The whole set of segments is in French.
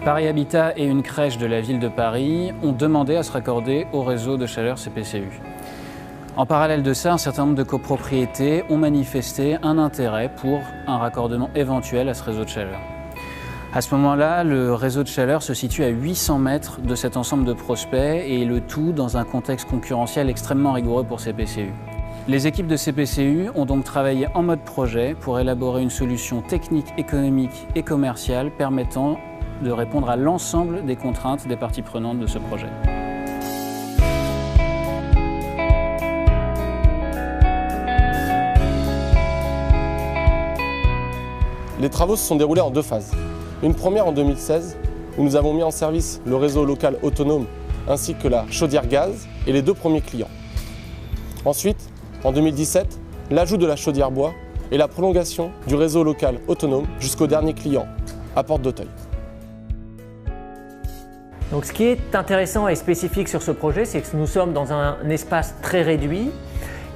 Paris Habitat et une crèche de la ville de Paris ont demandé à se raccorder au réseau de chaleur CPCU. En parallèle de ça, un certain nombre de copropriétés ont manifesté un intérêt pour un raccordement éventuel à ce réseau de chaleur. À ce moment-là, le réseau de chaleur se situe à 800 mètres de cet ensemble de prospects et le tout dans un contexte concurrentiel extrêmement rigoureux pour CPCU. Les équipes de CPCU ont donc travaillé en mode projet pour élaborer une solution technique, économique et commerciale permettant de répondre à l'ensemble des contraintes des parties prenantes de ce projet. Les travaux se sont déroulés en deux phases. Une première en 2016, où nous avons mis en service le réseau local autonome ainsi que la chaudière gaz et les deux premiers clients. Ensuite, en 2017, l'ajout de la chaudière bois et la prolongation du réseau local autonome jusqu'au dernier client, à Porte d'Auteuil. Donc, ce qui est intéressant et spécifique sur ce projet, c'est que nous sommes dans un espace très réduit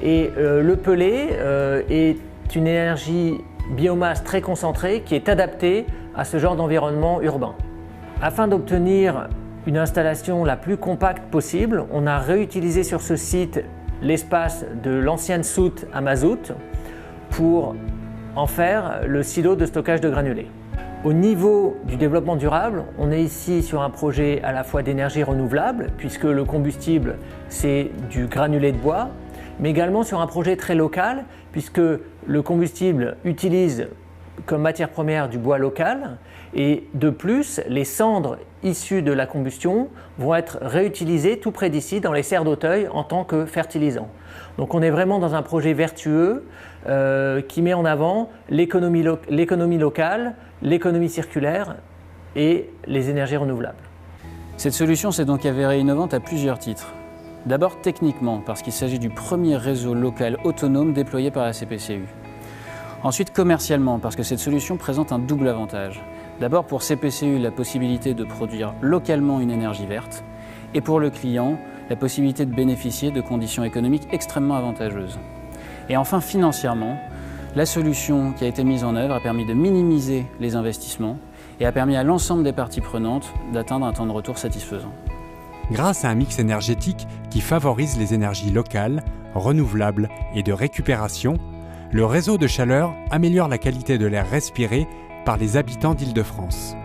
et le pellet est une énergie biomasse très concentrée qui est adaptée à ce genre d'environnement urbain. Afin d'obtenir une installation la plus compacte possible, on a réutilisé sur ce site l'espace de l'ancienne soute à mazout pour en faire le silo de stockage de granulés. Au niveau du développement durable, on est ici sur un projet à la fois d'énergie renouvelable, puisque le combustible c'est du granulé de bois, mais également sur un projet très local, puisque le combustible utilise comme matière première du bois local, et de plus, les cendres issues de la combustion vont être réutilisées tout près d'ici dans les serres d'Auteuil en tant que fertilisant. Donc on est vraiment dans un projet vertueux qui met en avant l'économie locale, l'économie circulaire et les énergies renouvelables. Cette solution s'est donc avérée innovante à plusieurs titres. D'abord techniquement, parce qu'il s'agit du premier réseau local autonome déployé par la CPCU. Ensuite commercialement, parce que cette solution présente un double avantage. D'abord pour CPCU, la possibilité de produire localement une énergie verte, et pour le client, la possibilité de bénéficier de conditions économiques extrêmement avantageuses. Et enfin financièrement, la solution qui a été mise en œuvre a permis de minimiser les investissements et a permis à l'ensemble des parties prenantes d'atteindre un temps de retour satisfaisant. Grâce à un mix énergétique qui favorise les énergies locales, renouvelables et de récupération, le réseau de chaleur améliore la qualité de l'air respiré par les habitants d'Île-de-France.